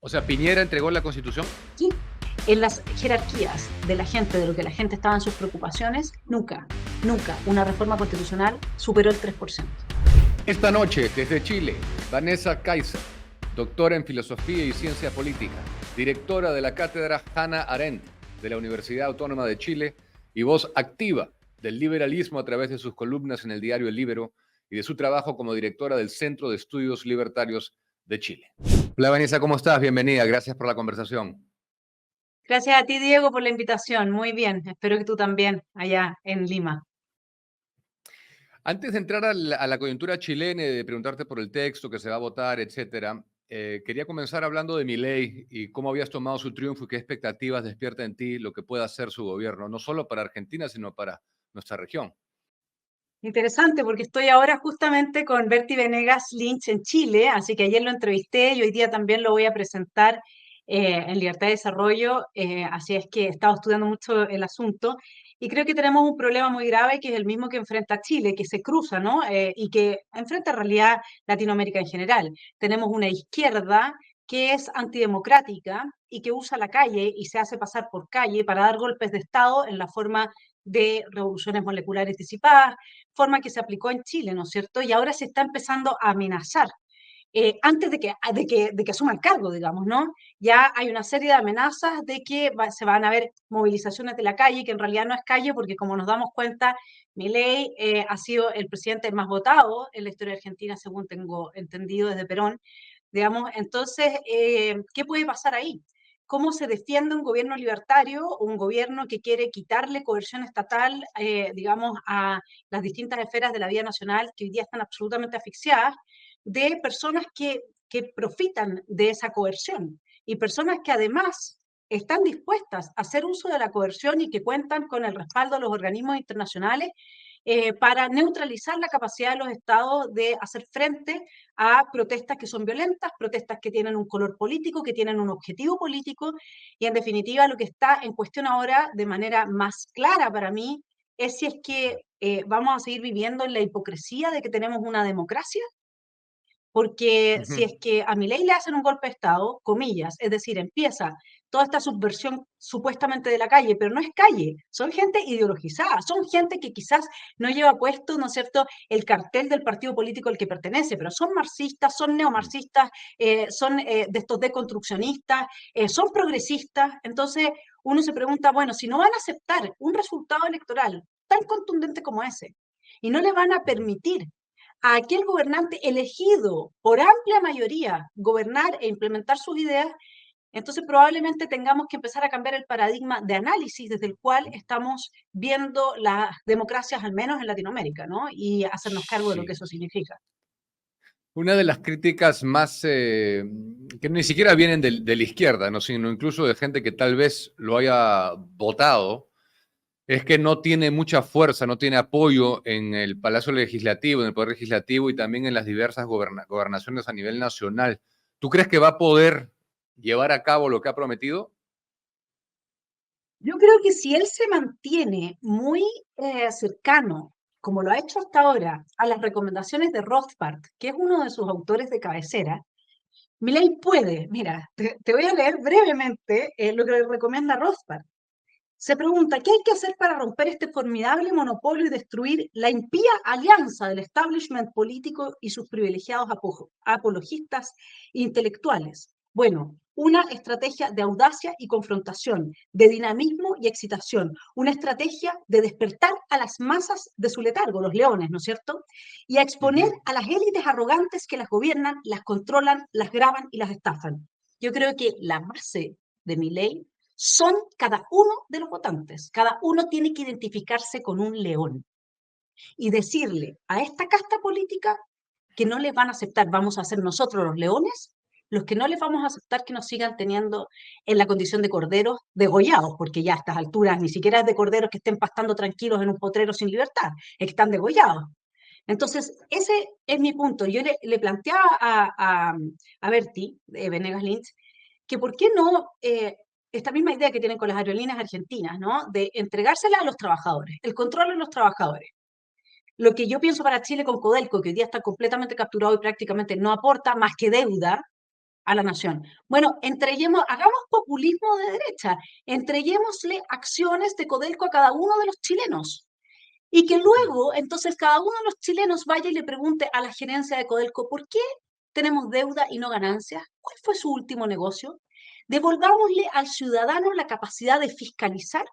O sea, Piñera entregó la Constitución. Aquí, en las jerarquías de la gente, de lo que la gente estaba en sus preocupaciones, nunca una reforma constitucional superó el 3%. Esta noche, desde Chile, Vanessa Kaiser, doctora en Filosofía y Ciencia Política, directora de la Cátedra Hannah Arendt de la Universidad Autónoma de Chile y voz activa del liberalismo a través de sus columnas en el diario El Libero y de su trabajo como directora del Centro de Estudios Libertarios de Chile. Hola Vanessa, ¿cómo estás? Bienvenida, gracias por la conversación. Gracias a ti, Diego, por la invitación. Muy bien, espero que tú también, allá en Lima. Antes de entrar a la coyuntura chilena y de preguntarte por el texto que se va a votar, etcétera, quería comenzar hablando de Milei y cómo habías tomado su triunfo y qué expectativas despierta en ti lo que pueda hacer su gobierno, no solo para Argentina, sino para nuestra región. Interesante, porque estoy ahora justamente con Bertie Venegas Lynch en Chile, así que ayer lo entrevisté y hoy día también lo voy a presentar en Libertad de Desarrollo, así es que he estado estudiando mucho el asunto y creo que tenemos un problema muy grave que es el mismo que enfrenta Chile, que se cruza, ¿no? Y que enfrenta en realidad Latinoamérica en general. Tenemos una izquierda que es antidemocrática y que usa la calle y se hace pasar por calle para dar golpes de Estado en la forma de revoluciones moleculares anticipadas, forma que se aplicó en Chile, ¿no es cierto? Y ahora se está empezando a amenazar. Antes de que asuma el cargo, digamos, ¿no? Ya hay una serie de amenazas de que se van a ver movilizaciones de la calle, que en realidad no es calle, porque como nos damos cuenta, Milei ha sido el presidente más votado en la historia argentina, según tengo entendido desde Perón, digamos. Entonces, ¿qué puede pasar ahí? ¿Cómo se defiende un gobierno libertario o un gobierno que quiere quitarle coerción estatal, digamos, a las distintas esferas de la vida nacional que hoy día están absolutamente asfixiadas, de personas que profitan de esa coerción y personas que además están dispuestas a hacer uso de la coerción y que cuentan con el respaldo de los organismos internacionales para neutralizar la capacidad de los estados de hacer frente a protestas que son violentas, protestas que tienen un color político, que tienen un objetivo político, y en definitiva lo que está en cuestión ahora de manera más clara para mí es si es que vamos a seguir viviendo en la hipocresía de que tenemos una democracia, porque si Ujú. es que a Milei le hacen un golpe de Estado, comillas, es decir, empieza toda esta subversión supuestamente de la calle, pero no es calle, son gente ideologizada, son gente que quizás no lleva puesto, ¿no es cierto?, el cartel del partido político al que pertenece, pero son marxistas, son neomarxistas, son de estos deconstruccionistas, son progresistas. Entonces uno se pregunta, bueno, si no van a aceptar un resultado electoral tan contundente como ese, y no le van a permitir a aquel gobernante elegido por amplia mayoría gobernar e implementar sus ideas, entonces probablemente tengamos que empezar a cambiar el paradigma de análisis desde el cual estamos viendo las democracias, al menos en Latinoamérica, ¿no? Y hacernos cargo de lo que Sí. eso significa. Una de las críticas más que ni siquiera vienen de la izquierda, ¿no? Sino incluso de gente que tal vez lo haya votado, es que no tiene mucha fuerza, no tiene apoyo en el Palacio Legislativo, en el Poder Legislativo y también en las diversas gobernaciones a nivel nacional. ¿Tú crees que va a poder llevar a cabo lo que ha prometido? Yo creo que si él se mantiene muy cercano, como lo ha hecho hasta ahora, a las recomendaciones de Rothbard, que es uno de sus autores de cabecera, Milei puede, mira, te voy a leer brevemente lo que le recomienda Rothbard. Se pregunta, ¿qué hay que hacer para romper este formidable monopolio y destruir la impía alianza del establishment político y sus privilegiados apologistas intelectuales? Bueno, una estrategia de audacia y confrontación, de dinamismo y excitación, una estrategia de despertar a las masas de su letargo, los leones, ¿no es cierto? Y a Uh exponer -huh. a las élites arrogantes que las gobiernan, las controlan, las graban y las estafan. Yo creo que la base de mi ley son cada uno de los votantes. Cada uno tiene que identificarse con un león y decirle a esta casta política que no les van a aceptar, vamos a ser nosotros los leones, los que no les vamos a aceptar que nos sigan teniendo en la condición de corderos degollados, porque ya a estas alturas ni siquiera es de corderos que estén pastando tranquilos en un potrero sin libertad, es que están degollados. Entonces, ese es mi punto. Yo le planteaba a Bertie, Venegas Lynch, que por qué no esta misma idea que tienen con las aerolíneas argentinas, ¿no? De entregársela a los trabajadores, el control de los trabajadores. Lo que yo pienso para Chile con Codelco, que hoy día está completamente capturado y prácticamente no aporta más que deuda, a la nación. Bueno, hagamos populismo de derecha, entreguémosle acciones de Codelco a cada uno de los chilenos. Y que luego, entonces, cada uno de los chilenos vaya y le pregunte a la gerencia de Codelco, ¿por qué tenemos deuda y no ganancias? ¿Cuál fue su último negocio? Devolvámosle al ciudadano la capacidad de fiscalizar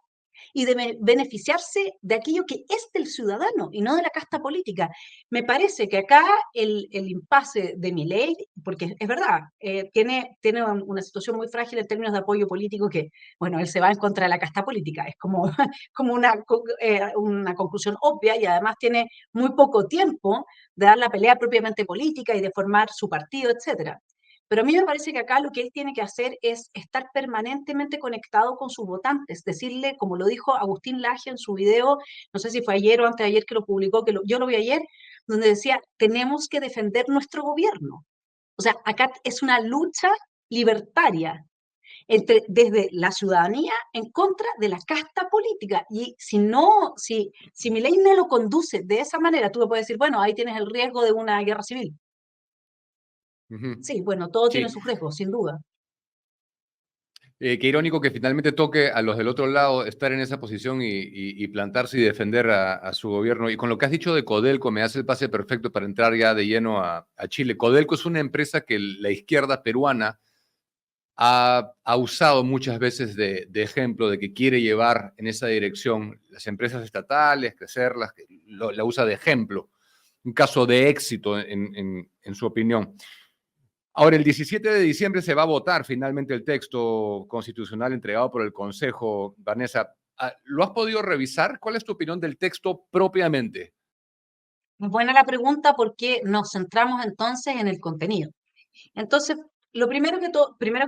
y de beneficiarse de aquello que es del ciudadano y no de la casta política. Me parece que acá el impasse de Milei, porque es verdad, tiene una situación muy frágil en términos de apoyo político que, bueno, él se va en contra de la casta política, es como, como una conclusión obvia y además tiene muy poco tiempo de dar la pelea propiamente política y de formar su partido, etcétera. Pero a mí me parece que acá lo que él tiene que hacer es estar permanentemente conectado con sus votantes, decirle, como lo dijo Agustín Laje en su video, no sé si fue ayer o antes de ayer que lo publicó, yo lo vi ayer, donde decía, tenemos que defender nuestro gobierno. O sea, acá es una lucha libertaria desde la ciudadanía en contra de la casta política. Y si Milei no lo conduce de esa manera, tú me puedes decir, bueno, ahí tienes el riesgo de una guerra civil. Ujú. Sí, bueno, todo tiene Sí, sus riesgos, sin duda. qué irónico que finalmente toque a los del otro lado estar en esa posición y plantarse y defender a su gobierno. Y con lo que has dicho de Codelco, me hace el pase perfecto para entrar ya de lleno a Chile. Codelco es una empresa que la izquierda peruana ha usado muchas veces de ejemplo de que quiere llevar en esa dirección las empresas estatales, crecerlas, la usa de ejemplo, un caso de éxito en su opinión. Ahora, el 17 de diciembre se va a votar finalmente el texto constitucional entregado por el Consejo. Vanessa, ¿lo has podido revisar? ¿Cuál es tu opinión del texto propiamente? Buena la pregunta porque nos centramos entonces en el contenido. Entonces, lo primero que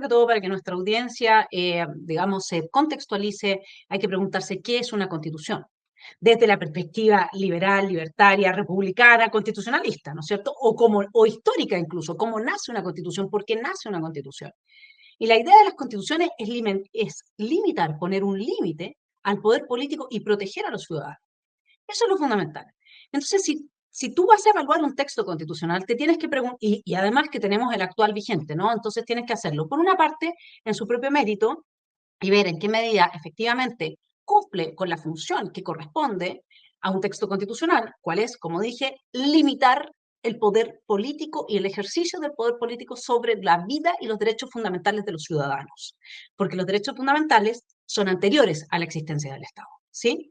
todo para que nuestra audiencia, digamos, se contextualice, hay que preguntarse qué es una constitución, desde la perspectiva liberal, libertaria, republicana, constitucionalista, ¿no es cierto? O histórica incluso, cómo nace una constitución, por qué nace una constitución. Y la idea de las constituciones es limitar, poner un límite al poder político y proteger a los ciudadanos. Eso es lo fundamental. Entonces, si tú vas a evaluar un texto constitucional, te tienes que preguntar, y además que tenemos el actual vigente, ¿no? Entonces tienes que hacerlo, por una parte, en su propio mérito, y ver en qué medida efectivamente cumple con la función que corresponde a un texto constitucional, cuál es, como dije, limitar el poder político y el ejercicio del poder político sobre la vida y los derechos fundamentales de los ciudadanos, porque los derechos fundamentales son anteriores a la existencia del Estado, ¿sí?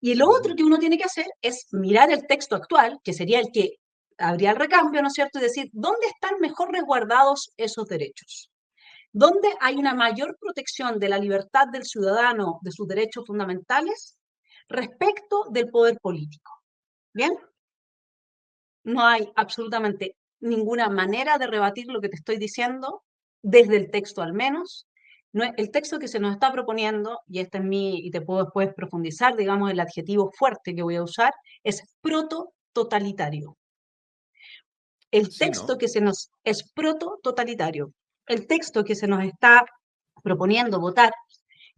Y lo otro que uno tiene que hacer es mirar el texto actual, que sería el que habría el recambio, ¿no es cierto? Y decir, ¿dónde están mejor resguardados esos derechos? ¿Dónde hay una mayor protección de la libertad del ciudadano, de sus derechos fundamentales, respecto del poder político? ¿Bien? No hay absolutamente ninguna manera de rebatir lo que te estoy diciendo, desde el texto al menos. No, el texto que se nos está proponiendo, y este es y te puedo después profundizar, digamos, el adjetivo fuerte que voy a usar, es proto-totalitario. El Sí, texto ¿no? que se nos es proto-totalitario. El texto que se nos está proponiendo votar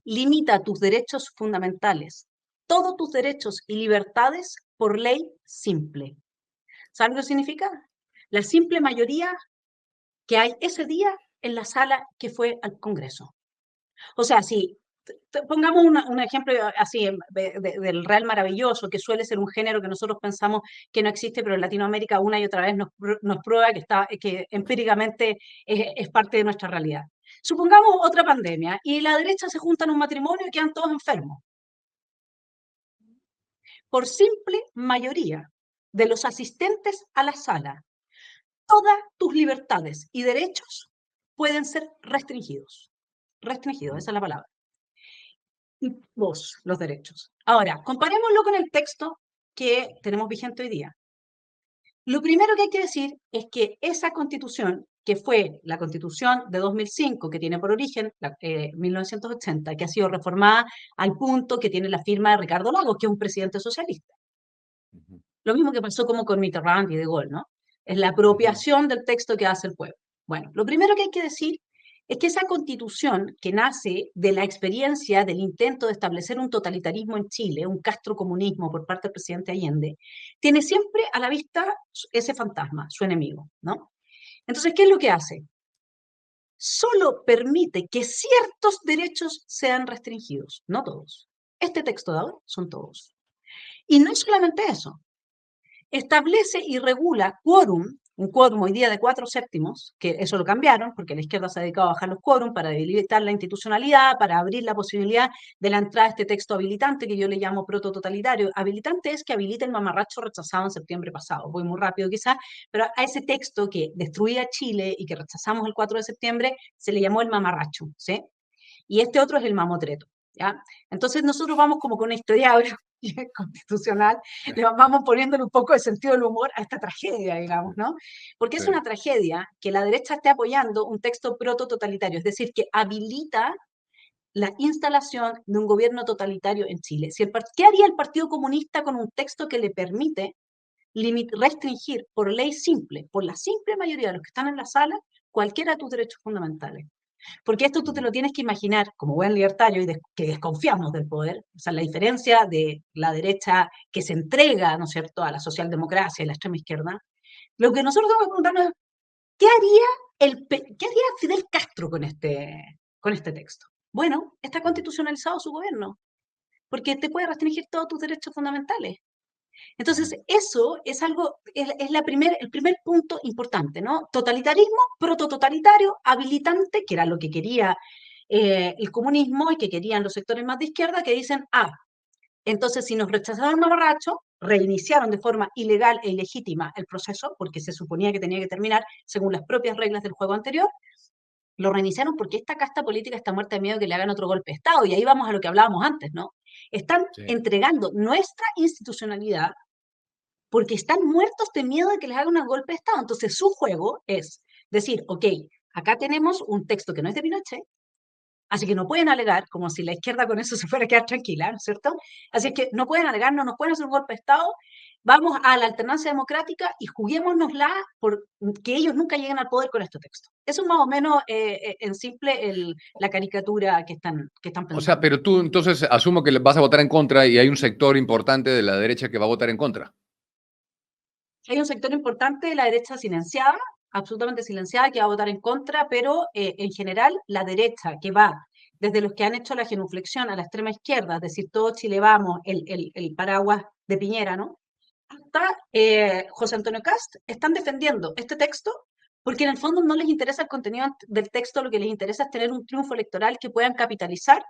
limita tus derechos fundamentales, todos tus derechos y libertades por ley simple. ¿Sabes lo que significa? La simple mayoría que hay ese día en la sala que fue al Congreso. O sea, si pongamos un ejemplo así del Real Maravilloso, que suele ser un género que nosotros pensamos que no existe, pero en Latinoamérica una y otra vez nos prueba que empíricamente es parte de nuestra realidad. Supongamos otra pandemia y la derecha se junta en un matrimonio y quedan todos enfermos. Por simple mayoría de los asistentes a la sala, todas tus libertades y derechos pueden ser restringidos. Restringidos, esa es la palabra. Y vos, los derechos. Ahora, comparémoslo con el texto que tenemos vigente hoy día. Lo primero que hay que decir es que esa constitución, que fue la constitución de 2005, que tiene por origen 1980, que ha sido reformada al punto que tiene la firma de Ricardo Lagos, que es un presidente socialista. Ujú, Lo mismo que pasó como con Mitterrand y De Gaulle, ¿no? Es la ujú. apropiación del texto que hace el pueblo. Bueno, lo primero que hay que decir es que esa constitución que nace de la experiencia del intento de establecer un totalitarismo en Chile, un castrocomunismo por parte del presidente Allende, tiene siempre a la vista ese fantasma, su enemigo, ¿no? Entonces, ¿qué es lo que hace? solo permite que ciertos derechos sean restringidos, no todos. Este texto de ahora son todos. Y no es solamente eso, establece y regula quórum, un quórum hoy día de 4/7, que eso lo cambiaron porque la izquierda se ha dedicado a bajar los quórum para debilitar la institucionalidad, para abrir la posibilidad de la entrada de este texto habilitante que yo le llamo protototalitario. Habilitante es que habilita el mamarracho rechazado en septiembre pasado. Voy muy rápido quizás, pero a ese texto que destruía Chile y que rechazamos el 4 de septiembre se le llamó el mamarracho, ¿sí? Y este otro es el mamotreto, ¿ya? Entonces nosotros vamos como con una historia ahora constitucional, le vamos poniéndole un poco de sentido del humor a esta tragedia, digamos, ¿no? Porque es Sí. una tragedia que la derecha esté apoyando un texto protototalitario, es decir, que habilita la instalación de un gobierno totalitario en Chile. Si ¿qué haría el Partido Comunista con un texto que le permite restringir por ley simple, por la simple mayoría de los que están en la sala, cualquiera de tus derechos fundamentales? Porque esto tú te lo tienes que imaginar como buen libertario y que desconfiamos del poder. O sea, la diferencia de la derecha que se entrega, ¿no es cierto?, a la socialdemocracia y la extrema izquierda. Lo que nosotros tenemos que preguntarnos es, ¿qué haría, qué haría Fidel Castro con este texto? Bueno, está constitucionalizado su gobierno, porque te puede restringir todos tus derechos fundamentales. Entonces, eso es algo, es el primer punto importante, ¿no? Totalitarismo, protototalitario, habilitante, que era lo que quería el comunismo y que querían los sectores más de izquierda, que dicen, entonces si nos rechazaron a borracho, reiniciaron de forma ilegal e ilegítima el proceso, porque se suponía que tenía que terminar según las propias reglas del juego anterior, lo reiniciaron porque esta casta política está muerta de miedo que le hagan otro golpe de Estado, y ahí vamos a lo que hablábamos antes, ¿no? Están Sí. entregando nuestra institucionalidad porque están muertos de miedo de que les hagan un golpe de Estado. Entonces su juego es decir, ok, acá tenemos un texto que no es de Pinochet, así que no pueden alegar, como si la izquierda con eso se fuera a quedar tranquila, ¿no es cierto? Así es que no pueden alegar, no nos pueden hacer un golpe de Estado, vamos a la alternancia democrática y juguémonosla por que ellos nunca lleguen al poder con este texto. Eso es más o menos, en simple, la caricatura que están O sea, pensando. pero tú entonces asumo que vas a votar en contra y hay un sector importante de la derecha que va a votar en contra. Hay un sector importante de la derecha silenciada, absolutamente silenciada, que va a votar en contra, pero en general la derecha que va desde los que han hecho la genuflexión a la extrema izquierda, es decir, todo Chile Vamos, el paraguas de Piñera, ¿no? Hasta José Antonio Cast, están defendiendo este texto porque en el fondo no les interesa el contenido del texto, lo que les interesa es tener un triunfo electoral que puedan capitalizar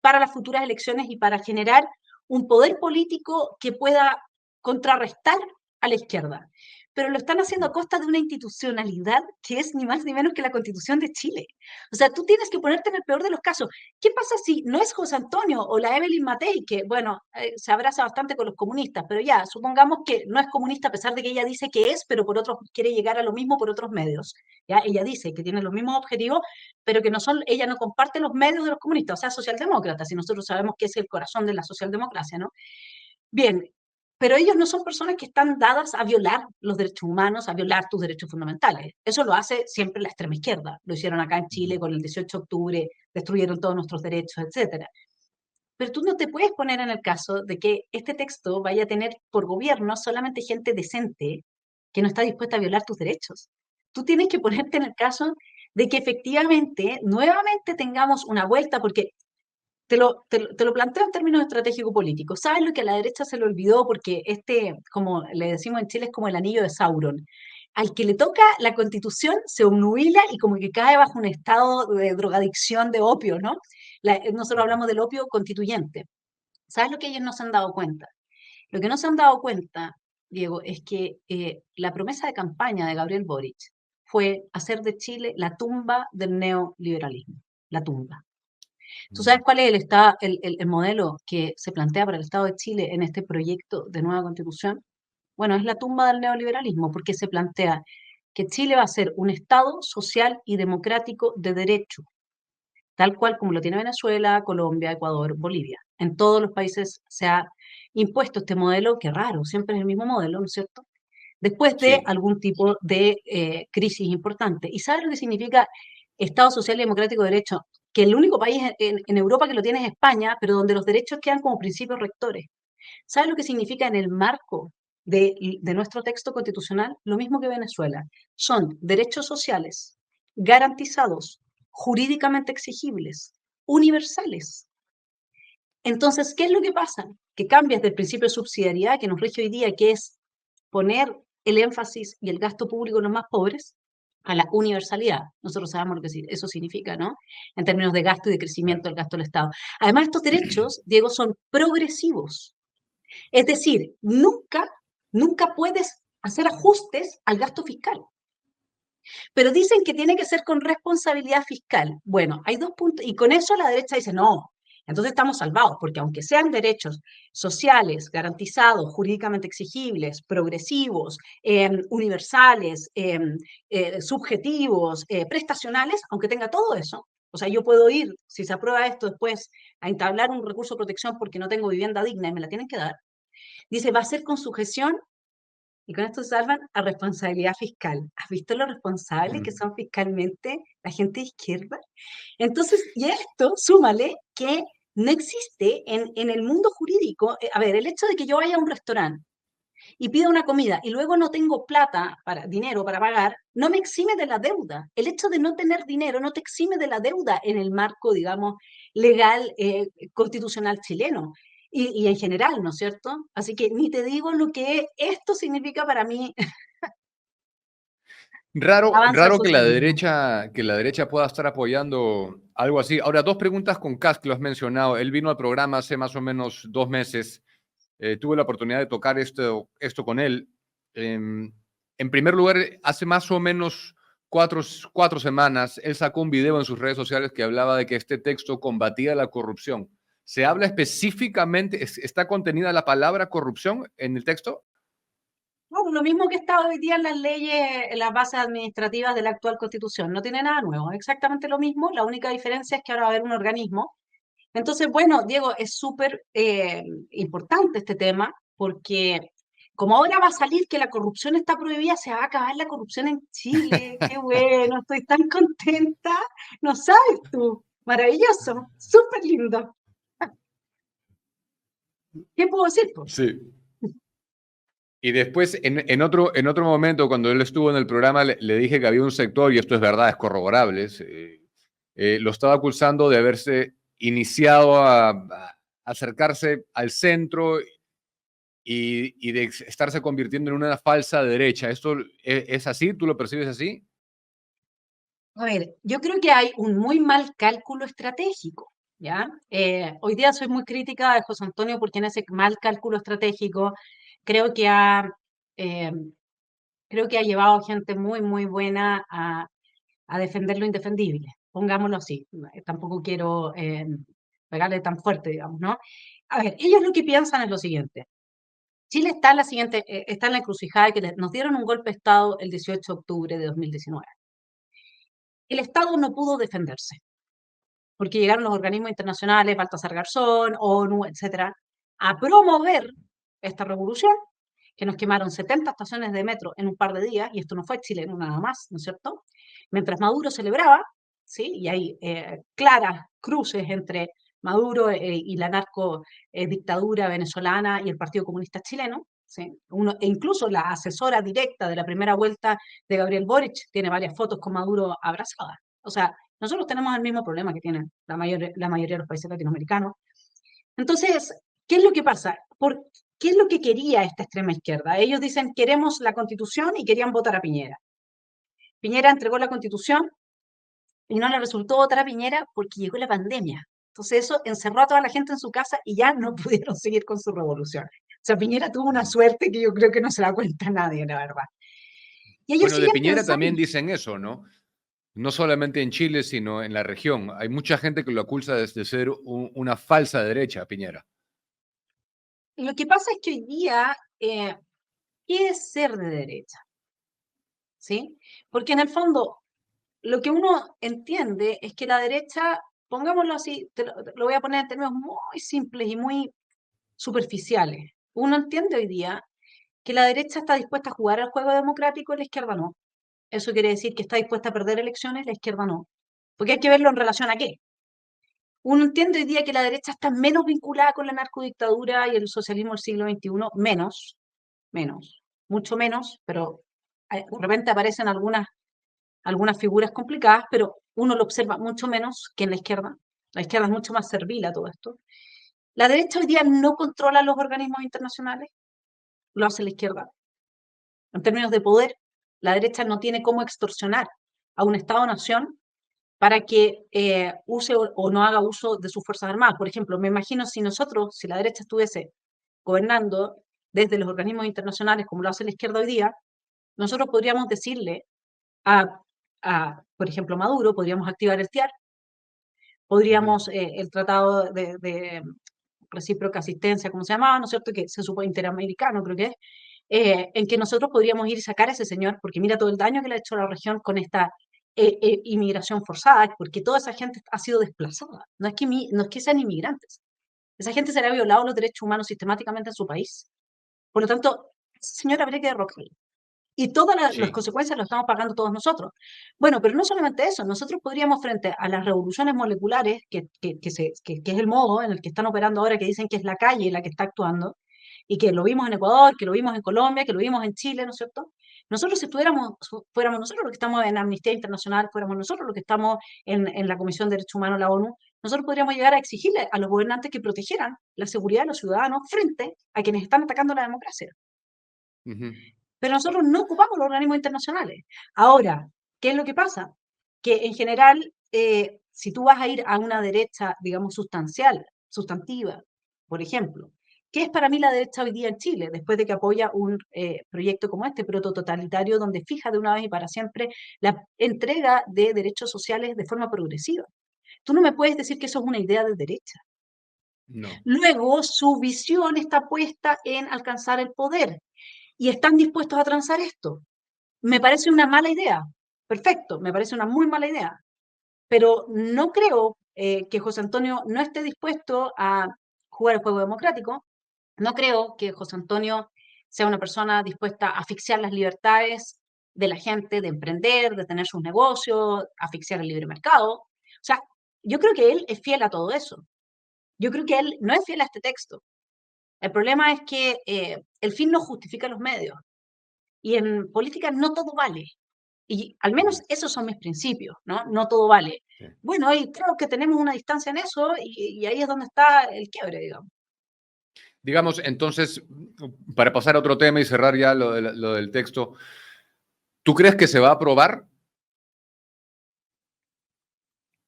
para las futuras elecciones y para generar un poder político que pueda contrarrestar a la izquierda. Pero lo están haciendo a costa de una institucionalidad que es ni más ni menos que la Constitución de Chile. O sea, tú tienes que ponerte en el peor de los casos. ¿Qué pasa si no es José Antonio o la Evelyn Matei, que, bueno, se abraza bastante con los comunistas, pero ya, supongamos que no es comunista a pesar de que ella dice que es, pero por otros quiere llegar a lo mismo por otros medios. ¿Ya? Ella dice que tiene los mismos objetivos, pero que no son, ella no comparte los medios de los comunistas, o sea, socialdemócratas, y nosotros sabemos que es el corazón de la socialdemocracia, ¿no? Bien, pero ellos no son personas que están dadas a violar los derechos humanos, a violar tus derechos fundamentales. Eso lo hace siempre la extrema izquierda. Lo hicieron acá en Chile con el 18 de octubre, destruyeron todos nuestros derechos, etcétera. Pero tú no te puedes poner en el caso de que este texto vaya a tener por gobierno solamente gente decente que no está dispuesta a violar tus derechos. Tú tienes que ponerte en el caso de que efectivamente, nuevamente tengamos una vuelta, porque te lo planteo en términos estratégico-políticos. ¿Sabes lo que a la derecha se le olvidó? Porque como le decimos en Chile, es como el anillo de Sauron. Al que le toca la constitución se obnubila y como que cae bajo un estado de drogadicción de opio, ¿no? Nosotros hablamos del opio constituyente. ¿Sabes lo que ellos no se han dado cuenta? Lo que no se han dado cuenta, Diego, es que la promesa de campaña de Gabriel Boric fue hacer de Chile la tumba del neoliberalismo. La tumba. ¿Tú sabes cuál es el modelo que se plantea para el Estado de Chile en este proyecto de nueva constitución? Bueno, es la tumba del neoliberalismo, porque se plantea que Chile va a ser un Estado social y democrático de derecho, tal cual como lo tiene Venezuela, Colombia, Ecuador, Bolivia. En todos los países se ha impuesto este modelo, que raro, siempre es el mismo modelo, ¿no es cierto? Después de Sí. algún tipo de crisis importante. ¿Y sabes lo que significa Estado Social y Democrático de Derecho? Que el único país en Europa que lo tiene es España, pero donde los derechos quedan como principios rectores. ¿Sabes lo que significa en el marco de nuestro texto constitucional? Lo mismo que Venezuela. Son derechos sociales garantizados jurídicamente exigibles, universales. Entonces, ¿qué es lo que pasa? Que cambias del principio de subsidiariedad que nos rige hoy día, que es poner el énfasis y el gasto público en los más pobres, a la universalidad. Nosotros sabemos lo que eso significa, ¿no? En términos de gasto y de Claro. crecimiento del gasto del Estado. Además, estos derechos, Diego, son progresivos. Es decir, nunca puedes hacer ajustes al gasto fiscal. Pero dicen que tiene que ser con responsabilidad fiscal. Bueno, hay dos puntos, y con eso la derecha dice, no, entonces estamos salvados, porque aunque sean derechos sociales, garantizados, jurídicamente exigibles, progresivos, universales, subjetivos, prestacionales, aunque tenga todo eso, o sea, yo puedo ir, si se aprueba esto después, a entablar un recurso de protección porque no tengo vivienda digna y me la tienen que dar, dice, va a ser con sujeción y con esto salvan a responsabilidad fiscal. ¿Has visto lo responsables que Mm. son fiscalmente la gente de izquierda? Entonces, y a esto súmale que no existe en el mundo jurídico, a ver, el hecho de que yo vaya a un restaurante y pida una comida y luego no tengo plata, dinero para pagar, no me exime de la deuda. El hecho de no tener dinero no te exime de la deuda en el marco, digamos, legal, constitucional chileno. Y en general, ¿no es cierto? Así que ni te digo lo que esto significa para mí Raro, avanza el raro socialismo. que la derecha pueda estar apoyando algo así. Ahora, dos preguntas con Kass que lo has mencionado. Él vino al programa hace más o menos 2 meses. Tuve la oportunidad de tocar esto con él. En primer lugar, hace más o menos cuatro semanas, él sacó un video en sus redes sociales que hablaba de que este texto combatía la corrupción. ¿Se habla específicamente, está contenida la palabra corrupción en el texto? Bueno, lo mismo que está hoy día en las leyes, en las bases administrativas de la actual Constitución. No tiene nada nuevo, exactamente lo mismo. La única diferencia es que ahora va a haber un organismo. Entonces, bueno, Diego, es súper importante este tema porque como ahora va a salir que la corrupción está prohibida, se va a acabar la corrupción en Chile. Qué bueno, estoy tan contenta. No sabes tú. Maravilloso, súper lindo. ¿Qué puedo decir, pues? Sí. Y después, en otro momento, cuando él estuvo en el programa, le dije que había un sector, y esto es verdad, es corroborable, lo estaba acusando de haberse iniciado a acercarse al centro y de estarse convirtiendo en una falsa derecha. ¿Esto es así? ¿Tú lo percibes así? A ver, yo creo que hay un muy mal cálculo estratégico, ¿ya? Hoy día soy muy crítica de José Antonio porque en ese mal cálculo estratégico creo que ha, eh, creo que ha llevado gente muy buena a defender lo indefendible, pongámoslo así. Tampoco quiero pegarle tan fuerte, digamos, ¿no? A ver, ellos lo que piensan es lo siguiente. Chile está en la siguiente, está en la encrucijada de que nos dieron un golpe de Estado el 18 de octubre de 2019. El Estado no pudo defenderse porque llegaron los organismos internacionales, Baltasar Garzón, ONU, etcétera, a promover esta revolución, que nos quemaron 70 estaciones de metro en un par de días, y esto no fue chileno nada más, ¿no es cierto? Mientras Maduro celebraba, ¿sí? Y hay claras cruces entre Maduro y la narco dictadura venezolana y el Partido Comunista Chileno, ¿sí? E incluso la asesora directa de la primera vuelta de Gabriel Boric tiene varias fotos con Maduro abrazada. O sea, nosotros tenemos el mismo problema que tienen la mayoría de los países latinoamericanos. Entonces, ¿qué es lo que pasa? ¿Qué es lo que quería esta extrema izquierda? Ellos dicen, queremos la Constitución y querían votar a Piñera. Piñera entregó la Constitución y no le resultó votar a Piñera porque llegó la pandemia. Entonces eso encerró a toda la gente en su casa y ya no pudieron seguir con su revolución. O sea, Piñera tuvo una suerte que yo creo que no se da cuenta nadie, la verdad. Y ellos Bueno, de siguen Piñera también pensando. dicen eso, ¿no? No solamente en Chile, sino en la región. Hay mucha gente que lo acusa de ser una falsa derecha, Piñera. Lo que pasa es que hoy día, ¿qué es ser de derecha? ¿Sí? Porque en el fondo, lo que uno entiende es que la derecha, pongámoslo así, te lo voy a poner en términos muy simples y muy superficiales. Uno entiende hoy día que la derecha está dispuesta a jugar al juego democrático y la izquierda no. Eso quiere decir que está dispuesta a perder elecciones, la izquierda no. Porque hay que verlo en relación a qué. Uno entiende hoy día que la derecha está menos vinculada con la narcodictadura y el socialismo del siglo XXI, menos, mucho menos, pero de repente aparecen algunas algunas figuras complicadas, pero uno lo observa mucho menos que en la izquierda. La izquierda es mucho más servil a todo esto. La derecha hoy día no controla los organismos internacionales, lo hace la izquierda. En términos de poder, la derecha no tiene cómo extorsionar a un Estado-nación para que use o no haga uso de sus Fuerzas Armadas. Por ejemplo, me imagino si la derecha estuviese gobernando desde los organismos internacionales, como lo hace la izquierda hoy día, nosotros podríamos decirle a, por ejemplo, Maduro, podríamos activar el TIAR, Ujú. podríamos el Tratado de Recíproca Asistencia, ¿cómo se llamaba? ¿No es cierto? Que se supone interamericano, creo que es, en que nosotros podríamos ir y sacar a ese señor, porque mira todo el daño que le ha hecho a la región con esta inmigración forzada, porque toda esa gente ha sido desplazada. No es que sean inmigrantes. Esa gente se le ha violado los derechos humanos sistemáticamente en su país. Por lo tanto, ese señor habría que derrocarlo. Y todas las Sí. consecuencias las estamos pagando todos nosotros. Bueno, pero no solamente eso, nosotros podríamos frente a las revoluciones moleculares, que es el modo en el que están operando ahora, que dicen que es la calle la que está actuando, y que lo vimos en Ecuador, que lo vimos en Colombia, que lo vimos en Chile, ¿no es cierto? Nosotros si fuéramos nosotros los que estamos en Amnistía Internacional, fuéramos nosotros los que estamos en la Comisión de Derechos Humanos de la ONU, nosotros podríamos llegar a exigirle a los gobernantes que protegieran la seguridad de los ciudadanos frente a quienes están atacando la democracia. Ujú. Pero nosotros no ocupamos los organismos internacionales. Ahora, ¿qué es lo que pasa? Que en general, si tú vas a ir a una derecha, digamos, sustantiva, por ejemplo, ¿qué es para mí la derecha hoy día en Chile, después de que apoya un proyecto como este, protototalitario, donde fija de una vez y para siempre la entrega de derechos sociales de forma progresiva? Tú no me puedes decir que eso es una idea de derecha. No. Luego, su visión está puesta en alcanzar el poder y están dispuestos a transar esto. Me parece una mala idea. Perfecto, me parece una muy mala idea. Pero no creo que José Antonio no esté dispuesto a jugar el juego democrático. No creo que José Antonio sea una persona dispuesta a asfixiar las libertades de la gente, de emprender, de tener sus negocios, asfixiar el libre mercado. O sea, yo creo que él es fiel a todo eso. Yo creo que él no es fiel a este texto. El problema es que el fin no justifica los medios. Y en política no todo vale. Y al menos Ujú. esos son mis principios, ¿no? No todo vale. Sí. Bueno, y creo que tenemos una distancia en eso y ahí es donde está el quiebre, digamos. Digamos, entonces, para pasar a otro tema y cerrar ya lo del texto, ¿tú crees que se va a aprobar?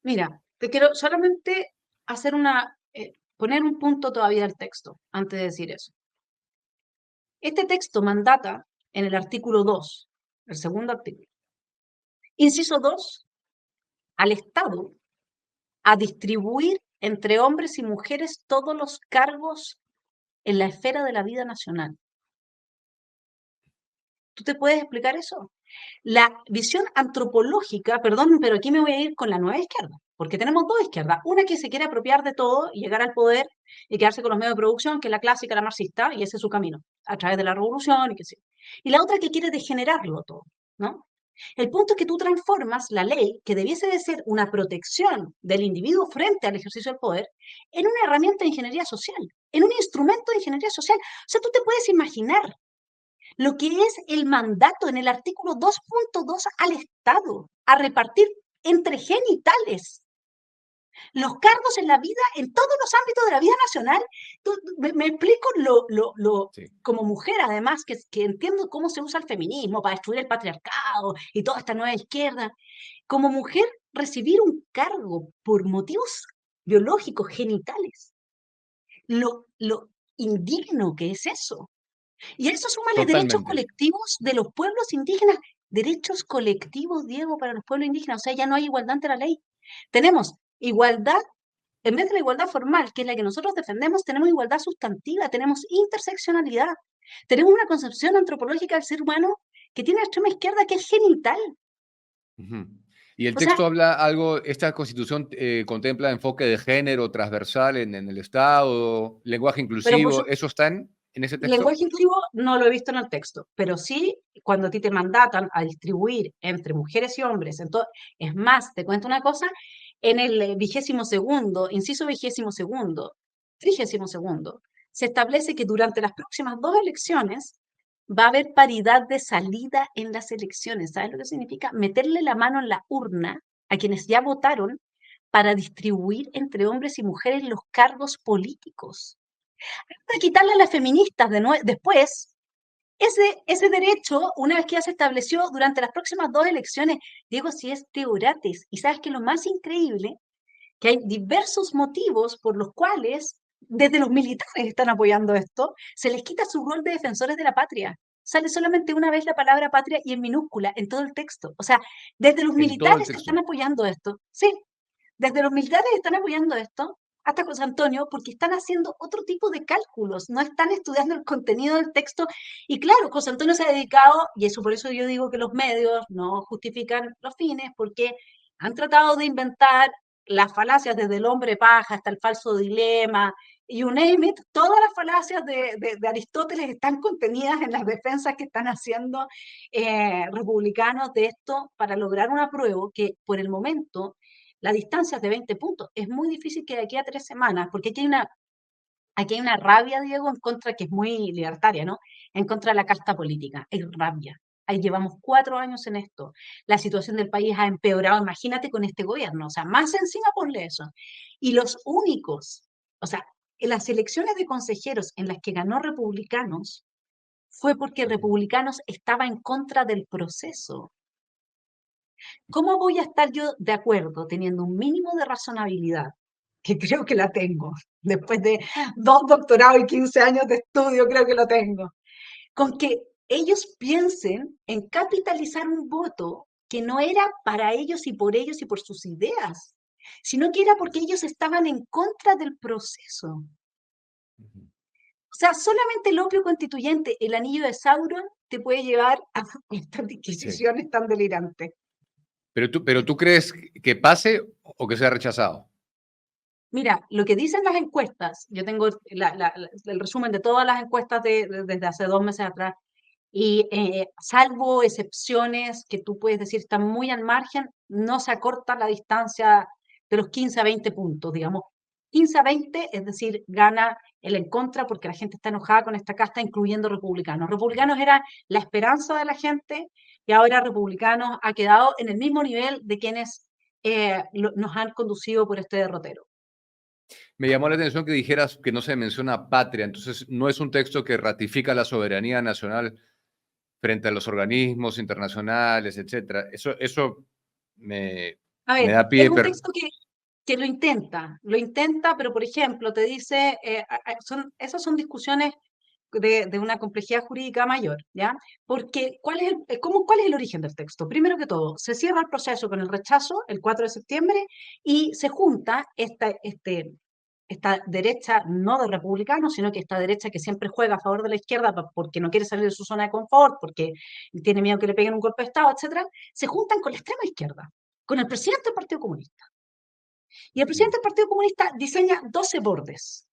Mira, te quiero solamente hacer poner un punto todavía al texto antes de decir eso. Este texto mandata en el artículo 2, el segundo artículo, inciso 2, al Estado a distribuir entre hombres y mujeres todos los cargos en la esfera de la vida nacional. ¿Tú te puedes explicar eso? La visión antropológica, perdón, pero aquí me voy a ir con la nueva izquierda, porque tenemos dos izquierdas. Una que se quiere apropiar de todo y llegar al poder y quedarse con los medios de producción, que es la clásica, la marxista, y ese es su camino, a través de la revolución y qué sé yo. Y la otra que quiere degenerarlo todo, ¿no? El punto es que tú transformas la ley, que debiese de ser una protección del individuo frente al ejercicio del poder, en una herramienta de ingeniería social, en un instrumento de ingeniería social. O sea, tú te puedes imaginar lo que es el mandato en el artículo 2.2 al Estado, a repartir entre genitales los cargos en la vida, en todos los ámbitos de la vida nacional. Me explico Sí. como mujer, además, que entiendo cómo se usa el feminismo para destruir el patriarcado y toda esta nueva izquierda. Como mujer, recibir un cargo por motivos biológicos, genitales, lo indigno que es eso. Y a eso súmale derechos Totalmente. colectivos de los pueblos indígenas. Derechos colectivos, Diego, para los pueblos indígenas. O sea, ya no hay igualdad ante la ley. Tenemos igualdad, en vez de la igualdad formal, que es la que nosotros defendemos, tenemos igualdad sustantiva, tenemos interseccionalidad. Tenemos una concepción antropológica del ser humano que tiene la extrema izquierda, que es genital. Ujú. Y el O sea, texto habla algo, esta constitución contempla enfoque de género transversal en el Estado, lenguaje pero por inclusivo, ¿eso está en ese texto? lenguaje inclusivo no lo he visto en el texto, pero sí cuando a ti te mandatan a distribuir entre mujeres y hombres, entonces, es más, te cuento una cosa, en el 22º, inciso 22º, 32º, se establece que durante las próximas dos elecciones va a haber paridad de salida en las elecciones. ¿Sabes lo que significa? Meterle la mano en la urna a quienes ya votaron para distribuir entre hombres y mujeres los cargos políticos. Para quitarle a las feministas después ese derecho, una vez que ya se estableció durante las próximas 2 elecciones. Diego, si es de gratis. Y sabes que lo más increíble, que hay diversos motivos por los cuales desde los militares están apoyando esto, se les quita su rol de defensores de la patria. Sale solamente una vez la palabra patria y en minúscula en todo el texto. O sea, desde los En todo el militares están texto. apoyando esto. Sí, desde los militares están apoyando esto hasta José Antonio, porque están haciendo otro tipo de cálculos, no están estudiando el contenido del texto. Y claro, José Antonio se ha dedicado, y eso por eso yo digo que los medios no justifican los fines, porque han tratado de inventar las falacias desde el hombre paja hasta el falso dilema, you name it, todas las falacias de Aristóteles están contenidas en las defensas que están haciendo republicanos de esto para lograr una prueba que por el momento la distancia es de 20 puntos. Es muy difícil que de aquí a 3 semanas, porque aquí hay una rabia, Diego, en contra, que es muy libertaria, ¿no? En contra de la casta política. Hay rabia. Ahí llevamos 4 años en esto. La situación del país ha empeorado, imagínate con este gobierno. O sea, más encima ponle eso. Y los únicos, o sea, en las elecciones de consejeros en las que ganó Republicanos, fue porque Republicanos estaba en contra del proceso. ¿Cómo voy a estar yo de acuerdo teniendo un mínimo de razonabilidad, que creo que la tengo, después de 2 doctorados y 15 años de estudio, creo que lo tengo, con que ellos piensen en capitalizar un voto que no era para ellos y por sus ideas, sino que era porque ellos estaban en contra del proceso? O sea, solamente el opio constituyente, el anillo de Sauron, te puede llevar a estas Sí. disquisiciones tan delirantes. Pero tú crees que pase o que sea rechazado. Mira, lo que dicen las encuestas, yo tengo el resumen de todas las encuestas desde hace 2 meses atrás, y salvo excepciones que tú puedes decir están muy al margen, no se acorta la distancia de los 15 a 20 puntos, digamos. 15 a 20, es decir, gana el en contra porque la gente está enojada con esta casta, incluyendo republicanos. Republicanos era la esperanza de la gente y ahora republicanos ha quedado en el mismo nivel de quienes nos han conducido por este derrotero. Me llamó la atención que dijeras que no se menciona patria, entonces no es un texto que ratifica la soberanía nacional frente a los organismos internacionales, etcétera. Eso me, A me ver, da es pie, un texto que lo intenta, pero por ejemplo, te dice, esas son discusiones de una complejidad jurídica mayor, ¿ya? Porque, ¿cuál es el origen del texto? Primero que todo, se cierra el proceso con el rechazo el 4 de septiembre y se junta esta derecha no de republicanos, sino que esta derecha que siempre juega a favor de la izquierda porque no quiere salir de su zona de confort, porque tiene miedo que le peguen un golpe de Estado, etcétera, se juntan con la extrema izquierda, con el presidente del Partido Comunista. Y el presidente del Partido Comunista diseña 12 bordes,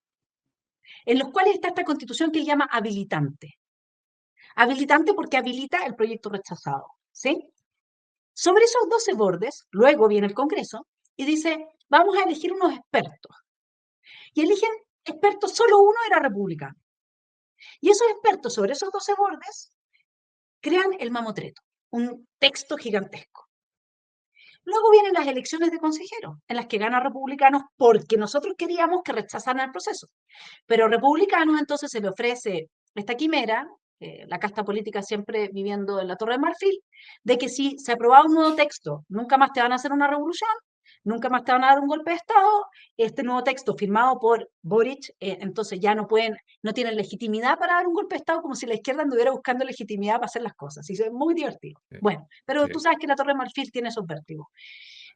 en los cuales está esta constitución que llama habilitante. Habilitante porque habilita el proyecto rechazado, ¿sí? Sobre esos 12 bordes, luego viene el Congreso y dice, vamos a elegir unos expertos. Y eligen expertos, solo uno era republicano. Y esos expertos sobre esos 12 bordes crean el mamotreto, un texto gigantesco. Luego vienen las elecciones de consejeros, en las que gana republicanos porque nosotros queríamos que rechazaran el proceso. Pero republicanos entonces se le ofrece esta quimera, la casta política siempre viviendo en la Torre de Marfil, de que si se aprobaba un nuevo texto, nunca más te van a hacer una revolución, nunca más te van a dar un golpe de Estado, este nuevo texto firmado por Boric, entonces ya no tienen legitimidad para dar un golpe de Estado, como si la izquierda anduviera buscando legitimidad para hacer las cosas. Y es muy divertido. Sí, Bueno, pero tú sí. sabes que la Torre de Marfil tiene esos vértigos.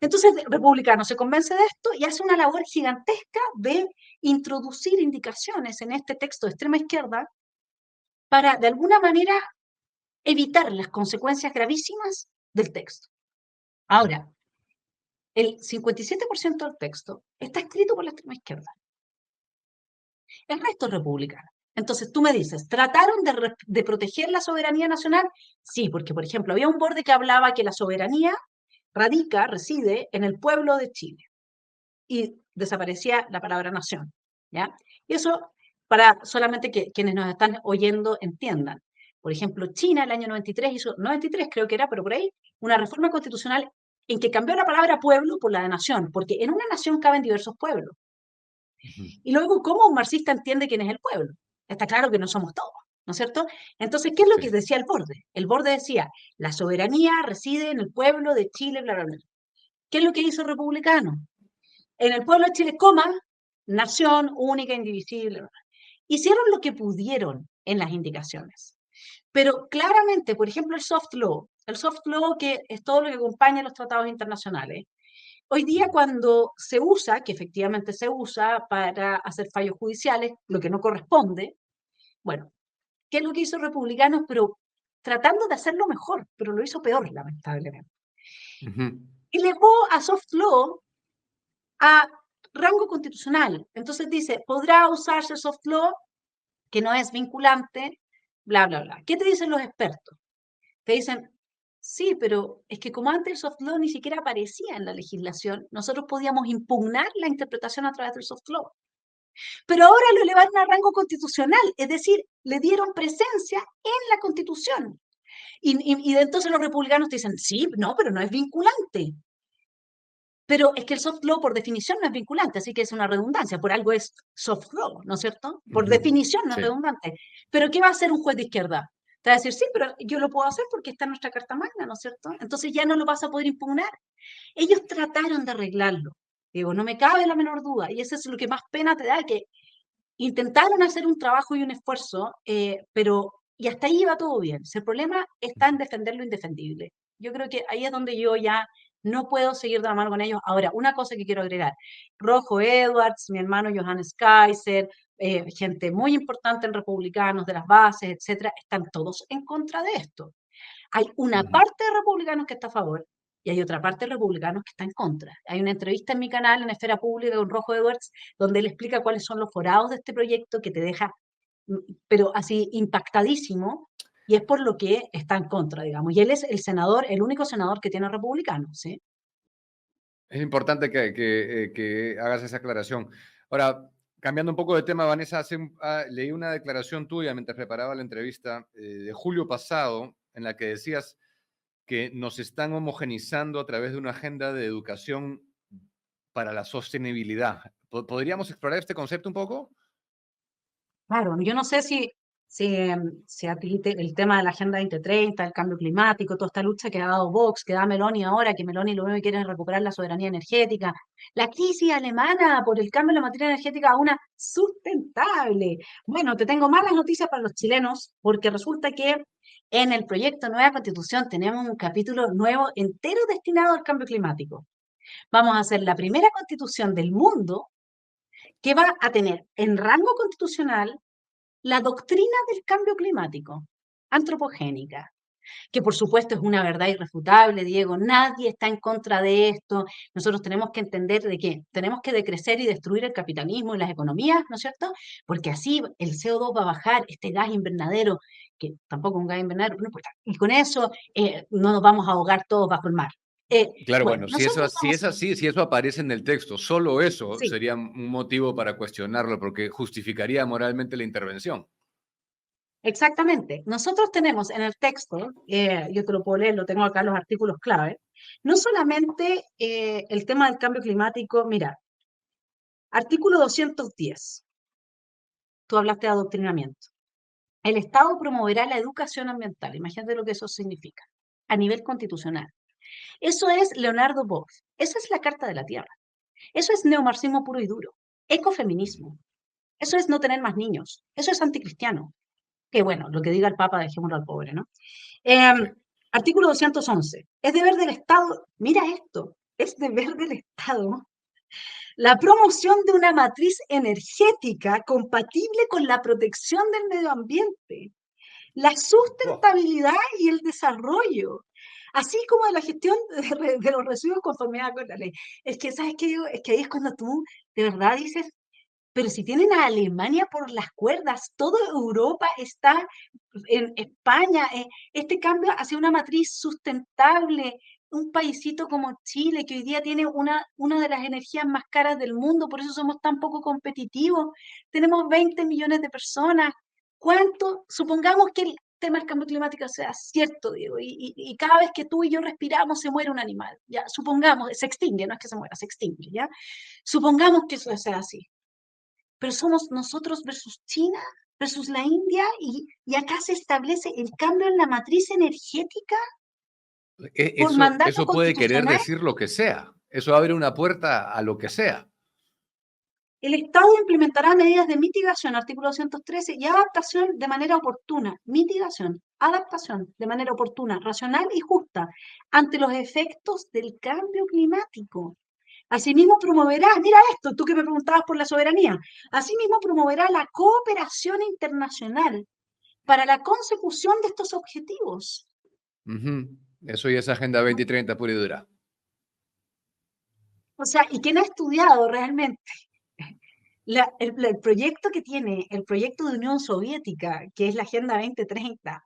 Entonces, el republicano se convence de esto y hace una labor gigantesca de introducir indicaciones en este texto de extrema izquierda para, de alguna manera, evitar las consecuencias gravísimas del texto. Ahora, el 57% del texto está escrito por la extrema izquierda. El resto es republicano. Entonces tú me dices, ¿trataron de proteger la soberanía nacional? Sí, porque, por ejemplo, había un borde que hablaba que la soberanía reside en el pueblo de Chile. Y desaparecía la palabra nación, ¿ya? Y eso, para solamente que quienes nos están oyendo entiendan, Por ejemplo, China el año 93 hizo, 93 creo que era, pero por ahí, una reforma constitucional en que cambió la palabra pueblo por la de nación, porque en una nación caben diversos pueblos. Ujú. Y luego, ¿cómo un marxista entiende quién es el pueblo? Está claro que no somos todos, ¿no es cierto? Entonces, ¿qué es lo que Sí. decía el borde? El borde decía, la soberanía reside en el pueblo de Chile, bla, bla, bla. ¿Qué es lo que hizo el republicano? En el pueblo de Chile, coma, nación única, indivisible. Bla, bla. Hicieron lo que pudieron en las indicaciones. Pero claramente, por ejemplo, el soft law que es todo lo que acompaña a los tratados internacionales, hoy día cuando se usa, que efectivamente se usa para hacer fallos judiciales, lo que no corresponde, bueno, ¿qué es lo que hizo Republicanos? Pero tratando de hacerlo mejor, pero lo hizo peor, lamentablemente. Ujú. Elevó a soft law a rango constitucional. Entonces dice, podrá usarse soft law, que no es vinculante, bla, bla, bla. ¿Qué te dicen los expertos? Te dicen, sí, pero es que como antes el soft law ni siquiera aparecía en la legislación, nosotros podíamos impugnar la interpretación a través del soft law. Pero ahora lo elevaron a rango constitucional, es decir, le dieron presencia en la Constitución. Y de entonces los republicanos te dicen, sí, no, pero no es vinculante. Pero es que el soft law por definición no es vinculante, así que es una redundancia, por algo es soft law, ¿no es cierto? Por Ujú. definición no es Sí. redundante. Pero ¿qué va a hacer un juez de izquierda? Te va a decir, sí, pero yo lo puedo hacer porque está en nuestra Carta Magna, ¿no es cierto? Entonces ya no lo vas a poder impugnar. Ellos trataron de arreglarlo. Digo, no me cabe la menor duda. Y eso es lo que más pena te da, que intentaron hacer un trabajo y un esfuerzo, pero y hasta ahí iba todo bien. Si el problema está en defender lo indefendible. Yo creo que ahí es donde yo ya no puedo seguir de la mano con ellos. Ahora, una cosa que quiero agregar. Rojo Edwards, mi hermano Johannes Kaiser, gente muy importante en republicanos, de las bases, etcétera, están todos en contra de esto. Hay una Ujú. parte de republicanos que está a favor y hay otra parte de republicanos que está en contra. Hay una entrevista en mi canal, en Esfera Pública, con Rojo Edwards, donde él explica cuáles son los forados de este proyecto que te deja, pero así impactadísimo, y es por lo que está en contra, digamos. Y él es el senador, el único senador que tiene republicano, ¿sí? Es importante que hagas esa aclaración. Ahora, cambiando un poco de tema, Vanessa, leí una declaración tuya mientras preparaba la entrevista de julio pasado, en la que decías que nos están homogenizando a través de una agenda de educación para la sostenibilidad. ¿Podríamos explorar este concepto un poco? Claro, yo no sé si a ti el tema de la Agenda 2030, el cambio climático, toda esta lucha que ha dado Vox, que da Meloni ahora, que Meloni lo único que quiere es recuperar la soberanía energética, la crisis alemana por el cambio de la materia energética a una sustentable. Bueno, te tengo malas noticias para los chilenos, porque resulta que en el proyecto Nueva Constitución tenemos un capítulo nuevo entero destinado al cambio climático. Vamos a hacer la primera constitución del mundo que va a tener en rango constitucional la doctrina del cambio climático, antropogénica, que por supuesto es una verdad irrefutable, Diego, nadie está en contra de esto, nosotros tenemos que entender de que tenemos que decrecer y destruir el capitalismo y las economías, ¿no es cierto? Porque así el CO2 va a bajar, este gas invernadero, que tampoco es un gas invernadero, no importa, y con eso no nos vamos a ahogar todos bajo el mar. Claro, Bueno, bueno, nosotros si vamos, es así, si eso aparece en el texto, solo eso sí, sería un motivo para cuestionarlo, porque justificaría moralmente la intervención. exactamente. Nosotros tenemos en el texto, yo te lo puedo leer, lo tengo acá los artículos clave, no solamente el tema del cambio climático, mira, artículo 210, tú hablaste de adoctrinamiento. El Estado promoverá la educación ambiental, imagínate lo que eso significa, a nivel constitucional. Eso es Leonardo Boff, eso es la Carta de la Tierra, eso es neomarxismo puro y duro, ecofeminismo, eso es no tener más niños, eso es anticristiano. Que bueno, lo que diga el Papa, dejémoslo al pobre, ¿no? Sí. Artículo 211. Es deber del Estado, mira esto, es deber del Estado la promoción de una matriz energética compatible con la protección del medio ambiente, la Oh, sustentabilidad y el desarrollo, así como de la gestión de los residuos conformidad con la ley. Es que, ¿sabes qué digo? Es que ahí es cuando tú de verdad dices, pero si tienen a Alemania por las cuerdas, toda Europa está en España, este cambio hacia una matriz sustentable, un paísito como Chile, que hoy día tiene una de las energías más caras del mundo, por eso somos tan poco competitivos. Tenemos 20 millones de personas. ¿Cuánto? Supongamos que tema del cambio climático sea cierto, Diego, y cada vez que tú y yo respiramos se muere un animal, ya, supongamos, se extingue, no es que se muera, se extingue, ya, supongamos que eso sea así, pero somos nosotros versus China, versus la India, y acá se establece el cambio en la matriz energética por mandato Eso puede querer constitucional. decir lo que sea. Eso abre una puerta a lo que sea. El Estado implementará medidas de mitigación, artículo 213, y adaptación de manera oportuna. Mitigación, adaptación de manera oportuna, racional y justa ante los efectos del cambio climático. Asimismo promoverá, mira esto, tú que me preguntabas por la soberanía, asimismo promoverá la cooperación internacional para la consecución de estos objetivos. Ujú. Eso ya es Agenda 2030 pura y dura. O sea, y quien ha estudiado realmente el proyecto que tiene, el proyecto de Unión Soviética, que es la Agenda 2030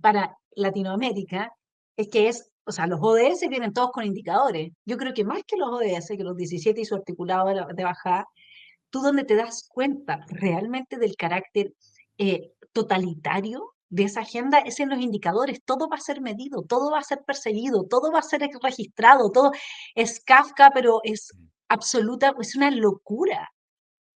para Latinoamérica, es que es, o sea, los ODS vienen todos con indicadores. Yo creo que más que los ODS, que los 17 y su articulado de bajada, tú donde te das cuenta realmente del carácter totalitario de esa agenda es en los indicadores. Todo va a ser medido, todo va a ser perseguido, todo va a ser registrado, todo es Kafka, pero es absoluta, es una locura.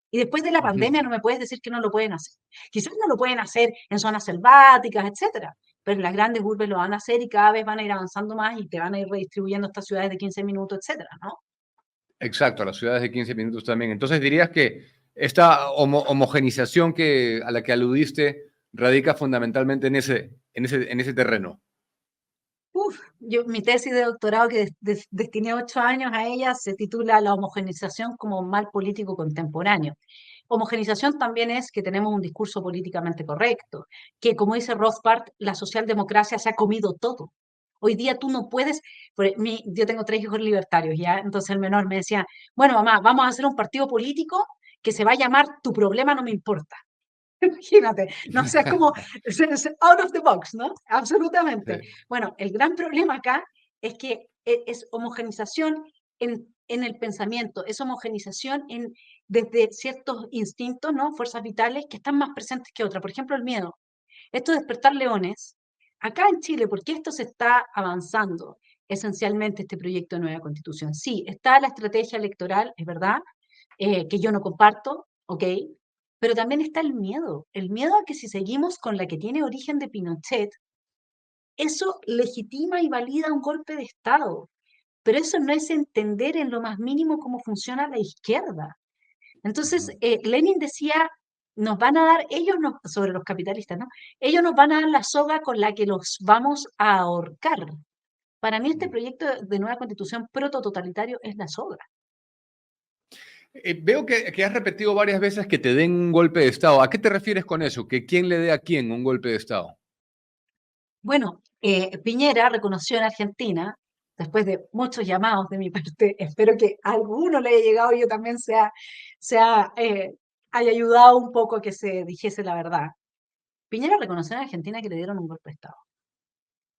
Y después de la Ujú. pandemia no me puedes decir que no lo pueden hacer. Quizás no lo pueden hacer en zonas selváticas, etcétera, pero en las grandes urbes lo van a hacer y cada vez van a ir avanzando más y te van a ir redistribuyendo estas ciudades de 15 minutos, etcétera, ¿no? Exacto, las ciudades de 15 minutos también. Entonces dirías que esta homogenización a la que aludiste radica fundamentalmente en ese terreno. Uf, yo, mi tesis de doctorado que destiné 8 años a ella se titula La homogenización como mal político contemporáneo. Homogenización también es que tenemos un discurso políticamente correcto, que como dice Rothbard, la socialdemocracia se ha comido todo. Hoy día tú no puedes, yo tengo 3 hijos libertarios, ¿ya? Entonces el menor me decía, bueno, mamá, vamos a hacer un partido político que se va a llamar Tu problema no me importa. Imagínate, no sé, es como es out of the box, ¿no? Absolutamente. Sí. Bueno, el gran problema acá es que es homogenización en el pensamiento, es homogenización desde ciertos instintos, ¿no? Fuerzas vitales que están más presentes que otras. Por ejemplo, el miedo. Esto de despertar leones, acá en Chile, ¿por qué esto se está avanzando? Esencialmente este proyecto de nueva constitución. Sí, está la estrategia electoral, es verdad, que yo no comparto, ¿ok? Pero también está el miedo a que si seguimos con la que tiene origen de Pinochet, eso legitima y valida un golpe de Estado. Pero eso no es entender en lo más mínimo cómo funciona la izquierda. Entonces, Ujú. Lenin decía, nos van a dar, sobre los capitalistas, ¿no? Ellos nos van a dar la soga con la que los vamos a ahorcar. Para mí este proyecto de nueva constitución protototalitario es la soga. Veo que has repetido varias veces que te den un golpe de Estado. ¿A qué te refieres con eso? ¿Que quién le dé a quién un golpe de Estado? Bueno, Piñera reconoció en Argentina, después de muchos llamados de mi parte, espero que a alguno le haya llegado y yo también haya ayudado un poco a que se dijese la verdad. Piñera reconoció en Argentina que le dieron un golpe de Estado.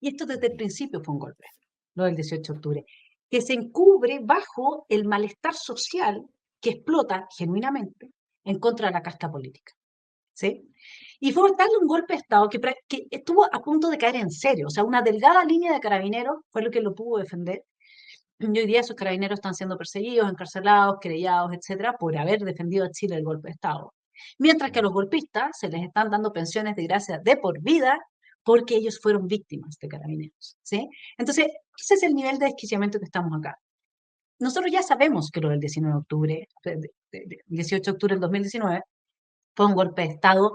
Y esto desde el principio fue un golpe, lo del 18 de octubre, que se encubre bajo el malestar social que explota genuinamente en contra de la casta política. ¿Sí? Y fue darle un golpe de Estado que estuvo a punto de caer en serio. O sea, una delgada línea de carabineros fue lo que lo pudo defender. Y hoy día esos carabineros están siendo perseguidos, encarcelados, querellados, etcétera, por haber defendido a Chile del golpe de Estado. Mientras que a los golpistas se les están dando pensiones de gracia de por vida porque ellos fueron víctimas de carabineros. ¿Sí? Entonces, ese es el nivel de desquiciamiento que estamos acá. Nosotros ya sabemos que lo del 19 de octubre, 18 de octubre del 2019, fue un golpe de Estado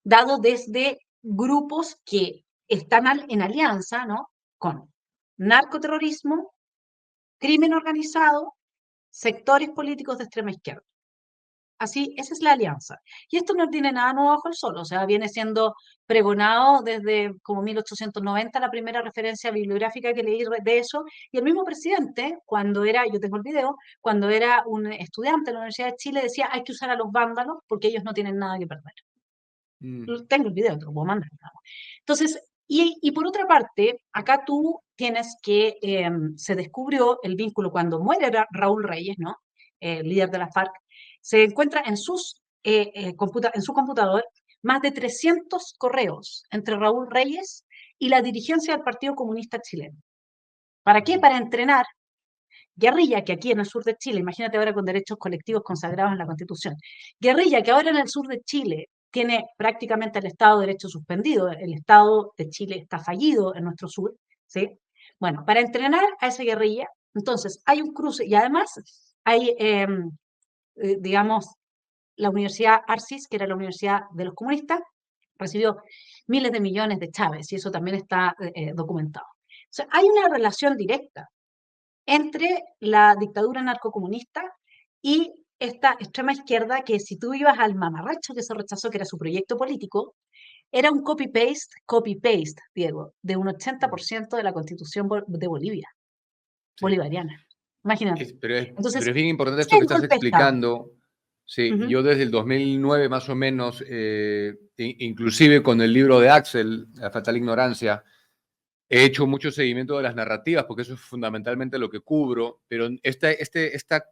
dado desde grupos que están en alianza, ¿no? Con narcoterrorismo, crimen organizado, sectores políticos de extrema izquierda. Así, esa es la alianza. Y esto no tiene nada nuevo bajo el sol, o sea, viene siendo pregonado desde como 1890, la primera referencia bibliográfica que leí de eso, y el mismo presidente, cuando era, yo tengo el video, cuando era un estudiante de la Universidad de Chile, decía, hay que usar a los vándalos porque ellos no tienen nada que perder. Mm. Tengo el video, te lo puedo mandar. Entonces, y por otra parte, acá tú tienes que, se descubrió el vínculo cuando muere Raúl Reyes, ¿no? El líder de la FARC, se encuentra en su computador más de 300 correos entre Raúl Reyes y la dirigencia del Partido Comunista Chileno. ¿Para qué? Para entrenar guerrilla, que aquí en el sur de Chile, imagínate ahora con derechos colectivos consagrados en la Constitución, guerrilla que ahora en el sur de Chile tiene prácticamente el Estado de Derecho suspendido, el Estado de Chile está fallido en nuestro sur, ¿sí? Bueno, para entrenar a esa guerrilla, entonces hay un cruce y además hay, digamos, la Universidad Arcis, que era la Universidad de los comunistas, recibió miles de millones de Chávez y eso también está documentado. O sea, hay una relación directa entre la dictadura narcocomunista y esta extrema izquierda que si tú ibas al mamarracho que se rechazó, que era su proyecto político, era un copy-paste, Diego, de un 80% de la constitución de Bolivia, Sí. bolivariana. Imagínate. Pero Entonces, es bien importante ¿qué esto es que el estás golpe de Estado? explicando. Sí, Ujú. yo desde el 2009 más o menos, inclusive con el libro de Axel, La Fatal Ignorancia, he hecho mucho seguimiento de las narrativas, porque eso es fundamentalmente lo que cubro, pero esta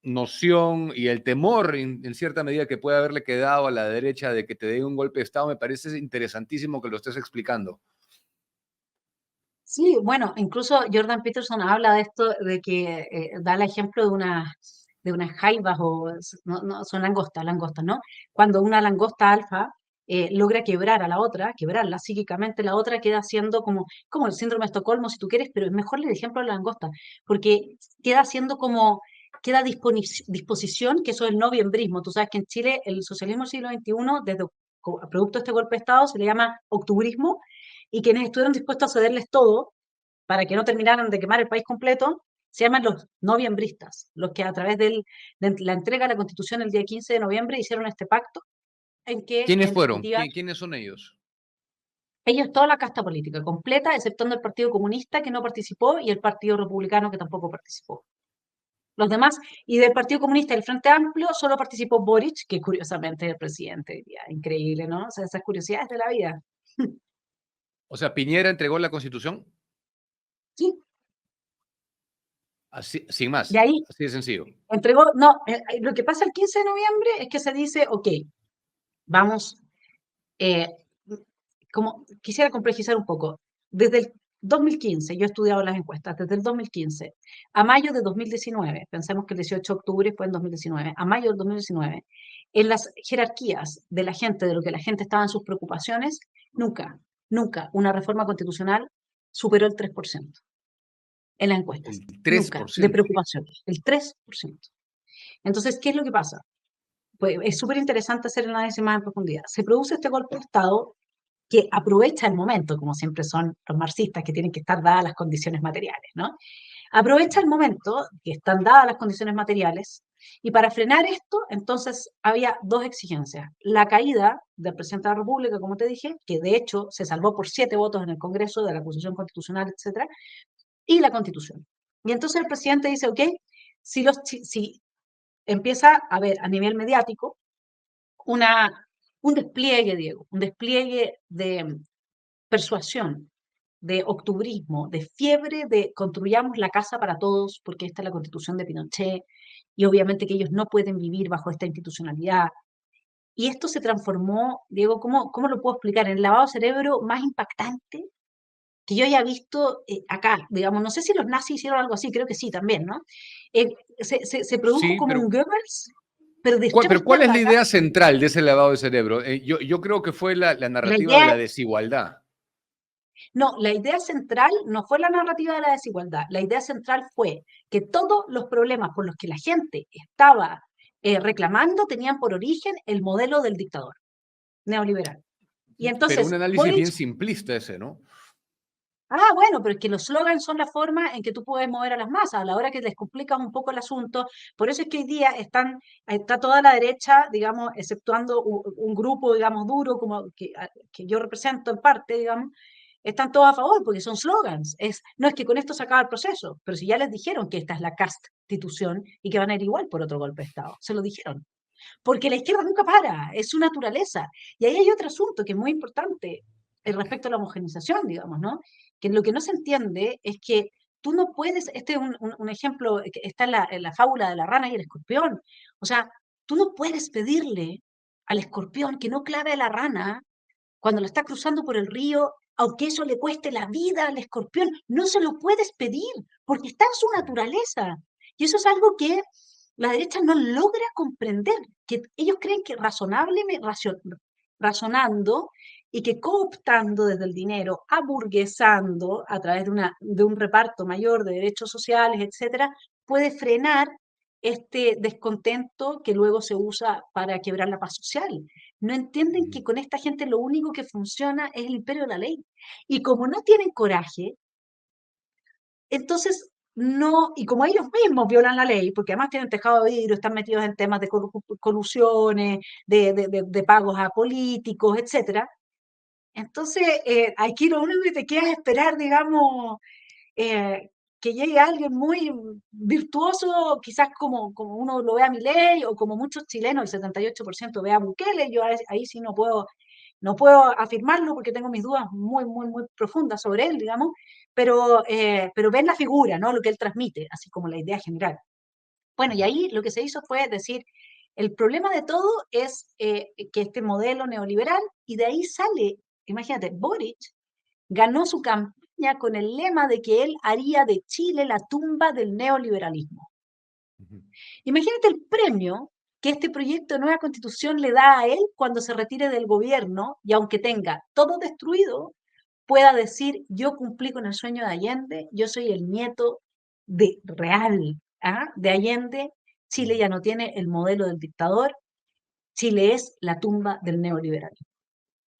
noción y el temor, en cierta medida, que puede haberle quedado a la derecha de que te dé un golpe de Estado, me parece interesantísimo que lo estés explicando. Sí, bueno, incluso Jordan Peterson habla de esto, de que da el ejemplo de unas jaivas o no, no, son langostas, ¿no? Cuando una langosta alfa logra quebrar a la otra, quebrarla psíquicamente, la otra queda siendo como el síndrome de Estocolmo, si tú quieres, pero es mejor el ejemplo de la langosta, porque queda siendo como, queda disposición, que eso es el noviembrismo. Tú sabes que en Chile el socialismo del siglo XXI, desde producto de este golpe de Estado, se le llama octubrismo, y quienes estuvieron dispuestos a cederles todo para que no terminaran de quemar el país completo, se llaman los noviembristas, los que a través de la entrega de la Constitución el día 15 de noviembre hicieron este pacto en que, ¿Quiénes en fueron? definitiva, ¿Quiénes son ellos? ellos, toda la casta política completa, exceptuando el Partido Comunista que no participó y el Partido Republicano que tampoco participó. Los demás, y del Partido Comunista y el Frente Amplio, solo participó Boric, que curiosamente es el presidente. Increíble, ¿no? O sea, esas curiosidades de la vida. O sea, Piñera entregó la Constitución, Sí, así, sin de más, ahí así de sencillo. entregó, no, lo que pasa el 15 de noviembre es que se dice, ok, vamos, eh, como quisiera complejizar un poco, desde el 2015, yo he estudiado las encuestas, desde el 2015 a mayo de 2019, pensemos que el 18 de octubre fue en 2019, a mayo del 2019, en las jerarquías de la gente, de lo que la gente estaba en sus preocupaciones, nunca una reforma constitucional superó el 3% en las encuestas, El nunca, de 3%. preocupación, el 3%. Entonces, ¿qué es lo que pasa? Pues es súper interesante hacer el análisis más en profundidad. Se produce este golpe de Estado que aprovecha el momento, como siempre son los marxistas, que tienen que estar dadas las condiciones materiales, ¿no? Aprovecha el momento que están dadas las condiciones materiales y para frenar esto, entonces había dos exigencias. La caída del presidente de la República, como te dije, que de hecho se salvó por 7 votos en el Congreso de la acusación constitucional, etcétera, y la Constitución. Y entonces el presidente dice, ok, si empieza a ver a nivel mediático una, un despliegue, Diego, un despliegue de persuasión, de octubrismo, de fiebre de construyamos la casa para todos, porque esta es la constitución de Pinochet, y obviamente que ellos no pueden vivir bajo esta institucionalidad. Y esto se transformó, Diego, ¿cómo lo puedo explicar? En el lavado de cerebro más impactante que yo haya visto acá, digamos, no sé si los nazis hicieron algo así, creo que sí también, ¿no? Se produjo Sí, como un pero Goebbels, pero de extrema Pero ¿cuál es izquierda la acá. idea central de ese lavado de cerebro? Yo creo que fue la La narrativa de idea la desigualdad. No, la idea central no fue la narrativa de la desigualdad. La idea central fue que todos los problemas por los que la gente estaba reclamando tenían por origen el modelo del dictador neoliberal. Y Pero un entonces, análisis Boric, bien simplista ese, ¿no? bueno, pero es que los slogans son la forma en que tú puedes mover a las masas, a la hora que les complicas un poco el asunto. Por eso es que hoy día está toda la derecha, digamos, exceptuando un grupo, digamos, duro, como que yo represento en parte, digamos, están todos a favor porque son slogans. No es que con esto se acaba el proceso, pero si ya les dijeron que esta es la constitución y que van a ir igual por otro golpe de Estado, se lo dijeron. Porque la izquierda nunca para, es su naturaleza. Y ahí hay otro asunto que es muy importante respecto a la homogenización, digamos, ¿no? Que lo que no se entiende es que tú no puedes, este es un ejemplo que está en la fábula de la rana y el escorpión, o sea, tú no puedes pedirle al escorpión que no clave a la rana cuando la está cruzando por el río, aunque eso le cueste la vida al escorpión, no se lo puedes pedir, porque está en su naturaleza. Y eso es algo que la derecha no logra comprender, que ellos creen que razonando y que cooptando desde el dinero, aburguesando a través de un reparto mayor de derechos sociales, etcétera, puede frenar este descontento que luego se usa para quebrar la paz social. No entienden que con esta gente lo único que funciona es el imperio de la ley. Y como no tienen coraje, entonces no, y como ellos mismos violan la ley, porque además tienen tejado de vidrio, están metidos en temas de colusiones, de pagos a políticos, etcétera. Entonces, aquí lo único que te queda es esperar, digamos, eh, que llegue alguien muy virtuoso, quizás como uno lo ve a Milei o como muchos chilenos, el 78% ve a Bukele. Yo ahí sí no puedo afirmarlo porque tengo mis dudas muy, muy, muy profundas sobre él, digamos, pero ven la figura, ¿no? Lo que él transmite, así como la idea general. Bueno, y ahí lo que se hizo fue decir, el problema de todo es que este modelo neoliberal, y de ahí sale, imagínate, Boric ganó su campaña con el lema de que él haría de Chile la tumba del neoliberalismo. Imagínate el premio que este proyecto de nueva constitución le da a él cuando se retire del gobierno y aunque tenga todo destruido, pueda decir, yo cumplí con el sueño de Allende, yo soy el nieto de real, ¿ah? De Allende, Chile ya no tiene el modelo del dictador, Chile es la tumba del neoliberalismo.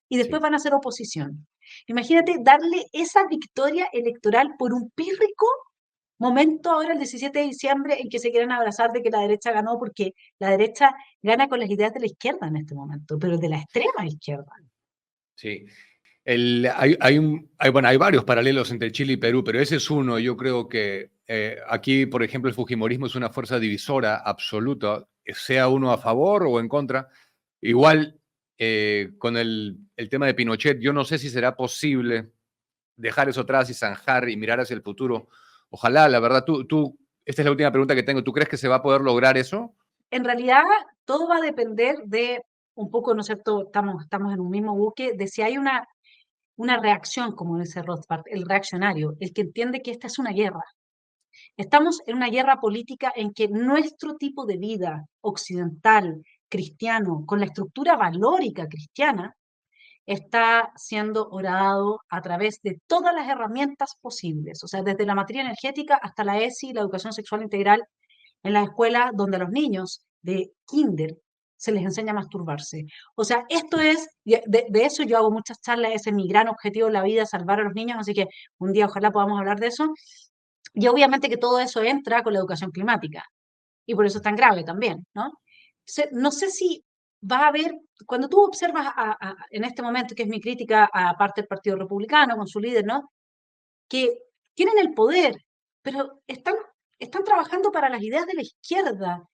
Y después Sí. van a hacer oposición. Imagínate darle esa victoria electoral por un pírrico momento ahora el 17 de diciembre en que se quieren abrazar de que la derecha ganó, porque la derecha gana con las ideas de la izquierda en este momento, pero de la extrema izquierda. Sí. Bueno, hay varios paralelos entre Chile y Perú, pero ese es uno. Yo creo que aquí, por ejemplo, el fujimorismo es una fuerza divisora absoluta, sea uno a favor o en contra. Igual, con el tema de Pinochet, yo no sé si será posible dejar eso atrás y zanjar y mirar hacia el futuro. Ojalá, la verdad, esta es la última pregunta que tengo. ¿Tú crees que se va a poder lograr eso? En realidad, todo va a depender de un poco, ¿no es cierto? Estamos en un mismo buque, de si hay una reacción, como dice Rothbard, el reaccionario, el que entiende que esta es una guerra. Estamos en una guerra política en que nuestro tipo de vida occidental, cristiano, con la estructura valórica cristiana, está siendo oradado a través de todas las herramientas posibles, o sea, desde la materia energética hasta la ESI, la educación sexual integral, en las escuelas donde a los niños de kinder se les enseña a masturbarse. O sea, esto es, de eso yo hago muchas charlas, ese es mi gran objetivo en la vida, salvar a los niños, así que un día ojalá podamos hablar de eso. Y obviamente que todo eso entra con la educación climática, y por eso es tan grave también, ¿no? No sé si va a haber, cuando tú observas en este momento, que es mi crítica a parte del Partido Republicano con su líder, ¿no? Que tienen el poder, pero están trabajando para las ideas de la izquierda.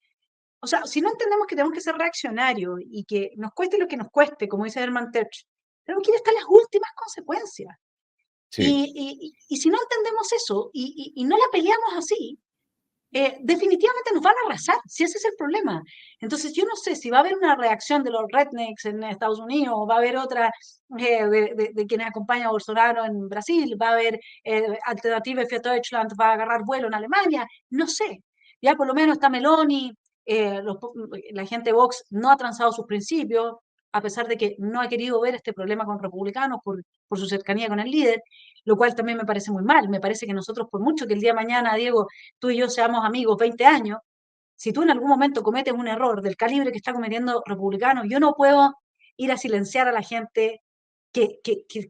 O sea, si no entendemos que tenemos que ser reaccionarios y que nos cueste lo que nos cueste, como dice Herman Terch, tenemos que ir hasta las últimas consecuencias. Sí. Y si no entendemos eso y no la peleamos así, definitivamente nos van a arrasar, si ese es el problema. Entonces, yo no sé si va a haber una reacción de los rednecks en Estados Unidos, o va a haber otra de quienes acompañan a Bolsonaro en Brasil, va a haber Alternative für Deutschland, va a agarrar vuelo en Alemania, no sé. Ya por lo menos está Meloni, la gente de Vox no ha transado sus principios, a pesar de que no ha querido ver este problema con republicanos por su cercanía con el líder, lo cual también me parece muy mal. Me parece que nosotros, por mucho que el día de mañana, Diego, tú y yo seamos amigos 20 años, si tú en algún momento cometes un error del calibre que está cometiendo Republicano, yo no puedo ir a silenciar a la gente que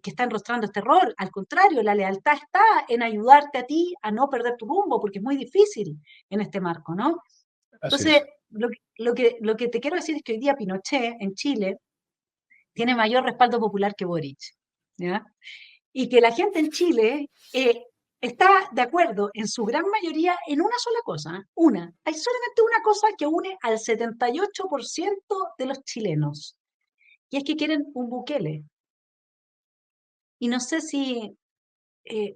está enrostrando este error. Al contrario, la lealtad está en ayudarte a ti a no perder tu rumbo, porque es muy difícil en este marco, ¿no? Así Entonces, es. lo que te quiero decir es que hoy día Pinochet en Chile tiene mayor respaldo popular que Boric, ¿ya? Y que la gente en Chile está de acuerdo en su gran mayoría en una sola cosa, hay solamente una cosa que une al 78% de los chilenos, y es que quieren un Bukele. Y no sé si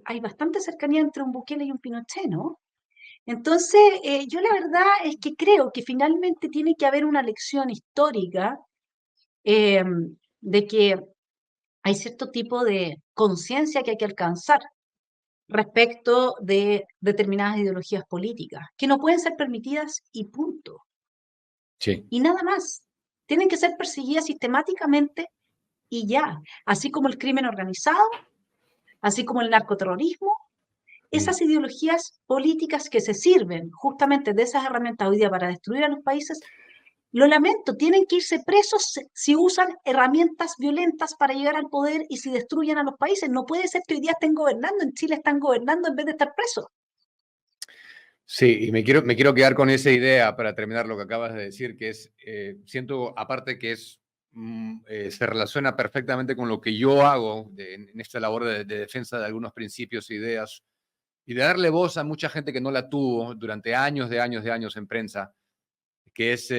hay bastante cercanía entre un Bukele y un Pinochet, ¿no? Entonces, yo la verdad es que creo que finalmente tiene que haber una lección histórica eh, de que hay cierto tipo de conciencia que hay que alcanzar respecto de determinadas ideologías políticas, que no pueden ser permitidas y punto. Sí. Y nada más. Tienen que ser perseguidas sistemáticamente y ya. Así como el crimen organizado, así como el narcoterrorismo, Mm. esas ideologías políticas que se sirven justamente de esas herramientas hoy día para destruir a los países, lo lamento, tienen que irse presos si usan herramientas violentas para llegar al poder y si destruyen a los países. No puede ser que hoy día estén gobernando, en Chile están gobernando en vez de estar presos. Sí, y me quiero quedar con esa idea para terminar lo que acabas de decir, que es, siento aparte que se relaciona perfectamente con lo que yo hago en esta labor de defensa de algunos principios e ideas y de darle voz a mucha gente que no la tuvo durante años de años de años en prensa, que es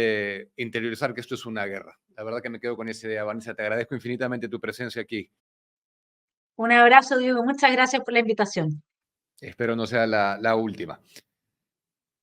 interiorizar que esto es una guerra. La verdad que me quedo con esa idea, Vanessa. Te agradezco infinitamente tu presencia aquí. Un abrazo, Diego, muchas gracias por la invitación. Espero no sea la última.